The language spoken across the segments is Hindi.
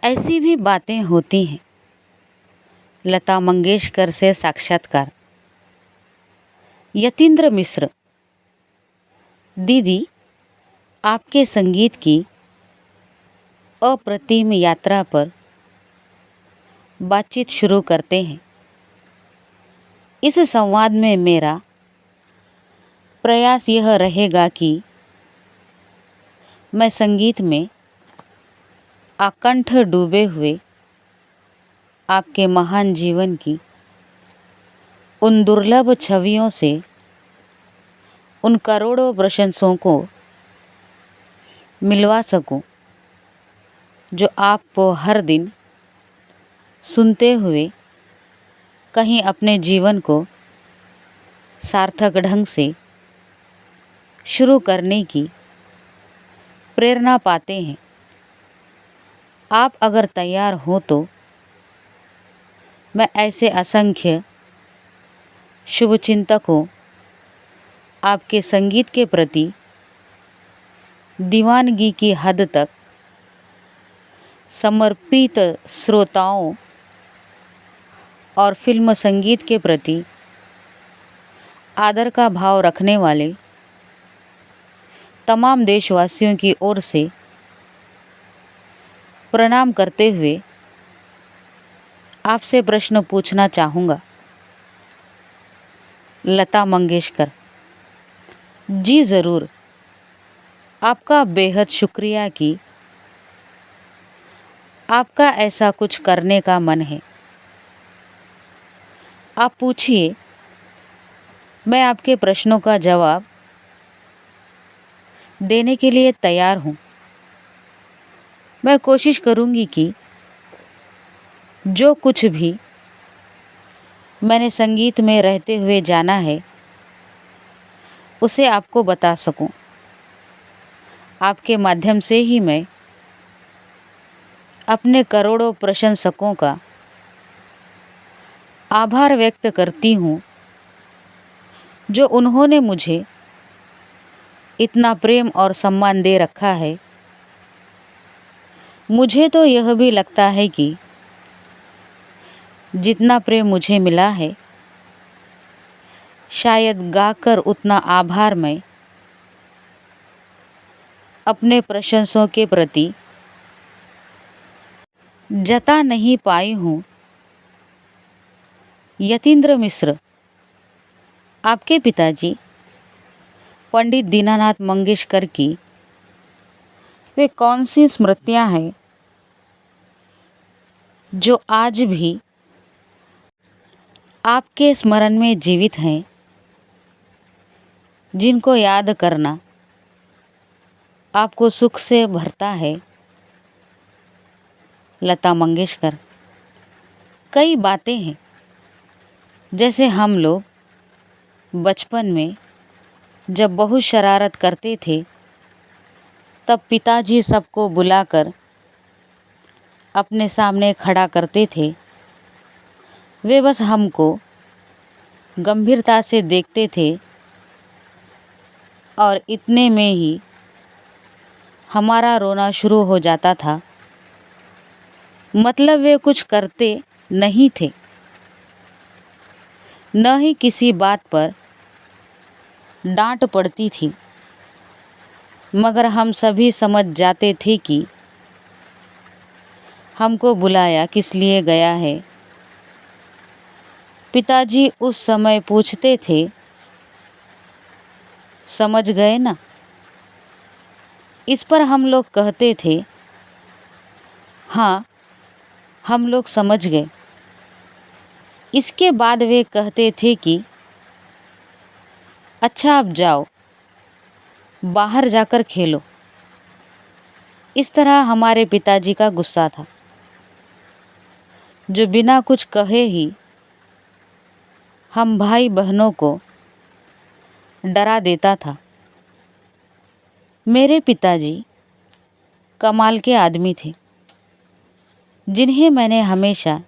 ऐसी भी बातें होती हैं। लता मंगेशकर से साक्षात्कार। यतीन्द्र मिश्र। दीदी, आपके संगीत की अप्रतिम यात्रा पर बातचीत शुरू करते हैं। इस संवाद में मेरा प्रयास यह रहेगा कि मैं संगीत में आकंठ डूबे हुए आपके महान जीवन की उन दुर्लभ छवियों से उन करोड़ों प्रशंसकों को मिलवा सकूं, जो आपको हर दिन सुनते हुए कहीं अपने जीवन को सार्थक ढंग से शुरू करने की प्रेरणा पाते हैं। आप अगर तैयार हो तो मैं ऐसे असंख्य शुभचिंतकों, आपके संगीत के प्रति दीवानगी की हद तक समर्पित श्रोताओं और फिल्म संगीत के प्रति आदर का भाव रखने वाले तमाम देशवासियों की ओर से प्रणाम करते हुए आपसे प्रश्न पूछना चाहूँगा। लता मंगेशकर। जी ज़रूर। आपका बेहद शुक्रिया कि आपका ऐसा कुछ करने का मन है। आप पूछिए, मैं आपके प्रश्नों का जवाब देने के लिए तैयार हूँ। मैं कोशिश करूँगी कि जो कुछ भी मैंने संगीत में रहते हुए जाना है उसे आपको बता सकूं। आपके माध्यम से ही मैं अपने करोड़ों प्रशंसकों का आभार व्यक्त करती हूँ, जो उन्होंने मुझे इतना प्रेम और सम्मान दे रखा है। मुझे तो यह भी लगता है कि जितना प्रेम मुझे मिला है, शायद गाकर उतना आभार मैं अपने प्रशंसकों के प्रति जता नहीं पाई हूँ। यतीन्द्र मिश्र। आपके पिताजी पंडित दीनानाथ मंगेशकर की वे कौन सी स्मृतियाँ हैं जो आज भी आपके स्मरण में जीवित हैं, जिनको याद करना आपको सुख से भरता है? लता मंगेशकर। कई बातें हैं। जैसे हम लोग बचपन में जब बहुत शरारत करते थे, तब पिताजी सबको बुलाकर अपने सामने खड़ा करते थे। वे बस हमको गंभीरता से देखते थे और इतने में ही हमारा रोना शुरू हो जाता था। मतलब वे कुछ करते नहीं थे, न ही किसी बात पर डांट पड़ती थी, मगर हम सभी समझ जाते थे कि हमको बुलाया किस लिए गया है। पिताजी उस समय पूछते थे, समझ गए ना? इस पर हम लोग कहते थे, हाँ, हम लोग समझ गए। इसके बाद वे कहते थे कि अच्छा अब जाओ, बाहर जाकर खेलो। इस तरह हमारे पिताजी का गुस्सा था, जो बिना कुछ कहे ही हम भाई बहनों को डरा देता था। मेरे पिताजी कमाल के आदमी थे, जिन्हें मैंने हमेशा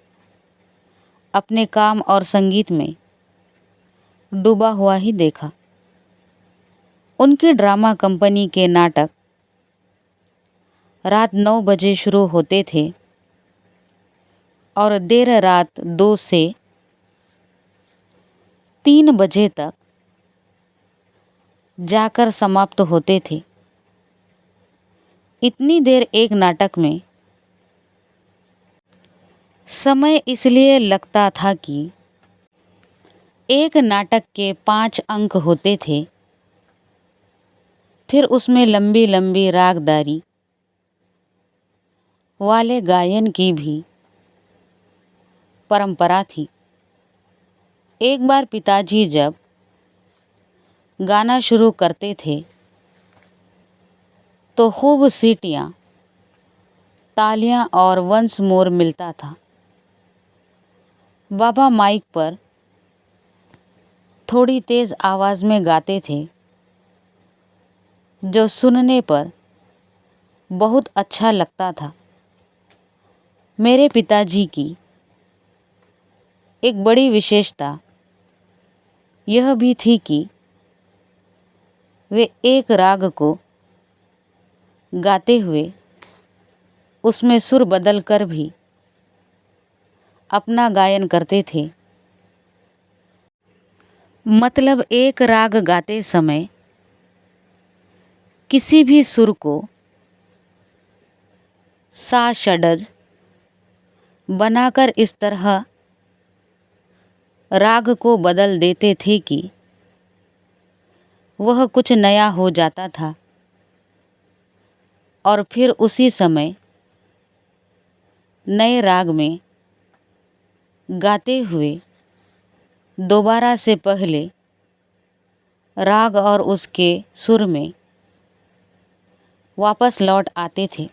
अपने काम और संगीत में डूबा हुआ ही देखा। उनकी ड्रामा कंपनी के नाटक रात 9 बजे शुरू होते थे और देर रात 2 से 3 बजे तक जाकर समाप्त होते थे। इतनी देर एक नाटक में समय इसलिए लगता था कि एक नाटक के 5 अंक होते थे। फिर उसमें लंबी लंबी रागदारी वाले गायन की भी परंपरा थी। एक बार पिताजी जब गाना शुरू करते थे तो खूब सीटियाँ, तालियां और वंस मोर मिलता था। बाबा माइक पर थोड़ी तेज आवाज़ में गाते थे, जो सुनने पर बहुत अच्छा लगता था। मेरे पिताजी की एक बड़ी विशेषता यह भी थी कि वे एक राग को गाते हुए उसमें सुर बदल कर भी अपना गायन करते थे। मतलब एक राग गाते समय किसी भी सुर को सा षडज बनाकर इस तरह राग को बदल देते थे कि वह कुछ नया हो जाता था और फिर उसी समय नए राग में गाते हुए दोबारा से पहले राग और उसके सुर में वापस लौट आते थे।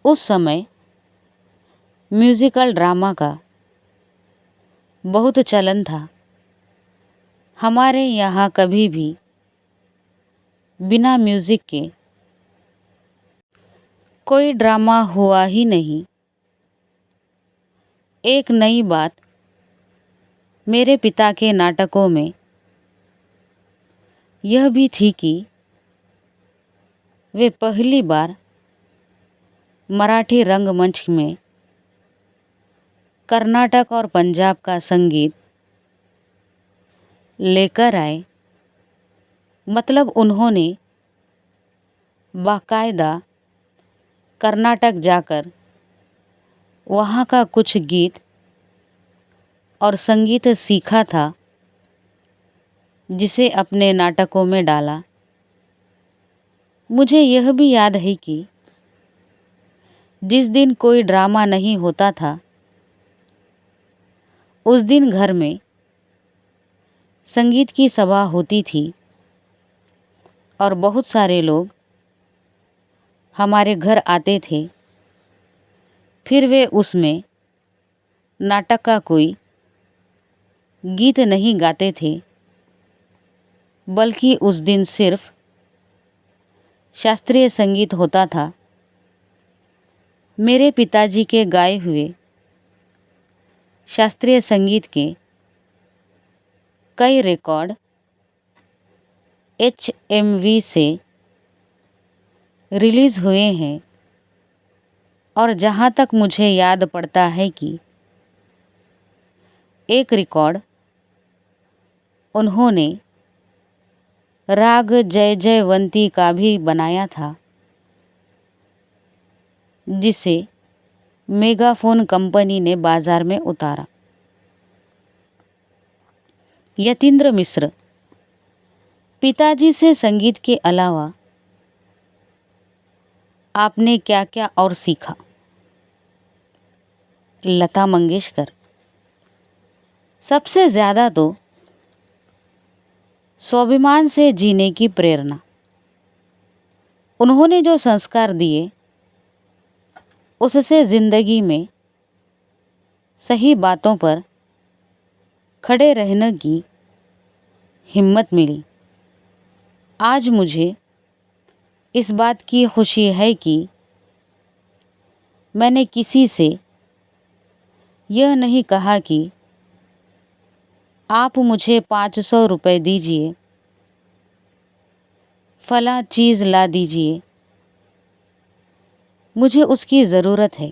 उस समय म्यूज़िकल ड्रामा का बहुत चलन था। हमारे यहाँ कभी भी बिना म्यूज़िक के कोई ड्रामा हुआ ही नहीं। एक नई बात मेरे पिता के नाटकों में यह भी थी कि वे पहली बार मराठी रंगमंच में कर्नाटक और पंजाब का संगीत लेकर आए। मतलब उन्होंने बाकायदा कर्नाटक जाकर वहाँ का कुछ गीत और संगीत सीखा था, जिसे अपने नाटकों में डाला। मुझे यह भी याद है कि जिस दिन कोई ड्रामा नहीं होता था उस दिन घर में संगीत की सभा होती थी और बहुत सारे लोग हमारे घर आते थे। फिर वे उसमें नाटक का कोई गीत नहीं गाते थे, बल्कि उस दिन सिर्फ शास्त्रीय संगीत होता था। मेरे पिताजी के गाए हुए शास्त्रीय संगीत के कई रिकॉर्ड HMV से रिलीज़ हुए हैं और जहाँ तक मुझे याद पड़ता है कि एक रिकॉर्ड उन्होंने राग जय जयवंती का भी बनाया था, जिसे मेगाफोन कंपनी ने बाजार में उतारा। यतीन्द्र मिश्र, पिताजी से संगीत के अलावा आपने क्या क्या और सीखा? लता मंगेशकर, सबसे ज़्यादा तो स्वाभिमान से जीने की प्रेरणा। उन्होंने जो संस्कार दिए उससे ज़िंदगी में सही बातों पर खड़े रहने की हिम्मत मिली। आज मुझे इस बात की खुशी है कि मैंने किसी से यह नहीं कहा कि आप मुझे 500 रुपये दीजिए, फला चीज़ ला दीजिए, मुझे उसकी ज़रूरत है।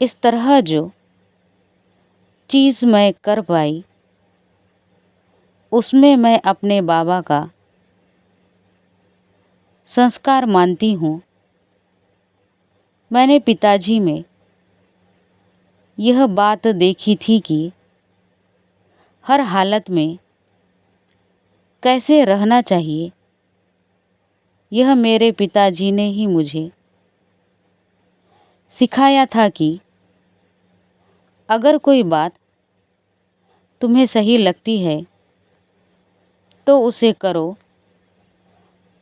इस तरह जो चीज़ मैं कर पाई उसमें मैं अपने बाबा का संस्कार मानती हूँ। मैंने पिताजी में यह बात देखी थी कि हर हालत में कैसे रहना चाहिए। यह मेरे पिताजी ने ही मुझे सिखाया था कि अगर कोई बात तुम्हें सही लगती है तो उसे करो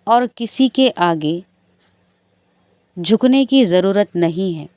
और किसी के आगे झुकने की ज़रूरत नहीं है।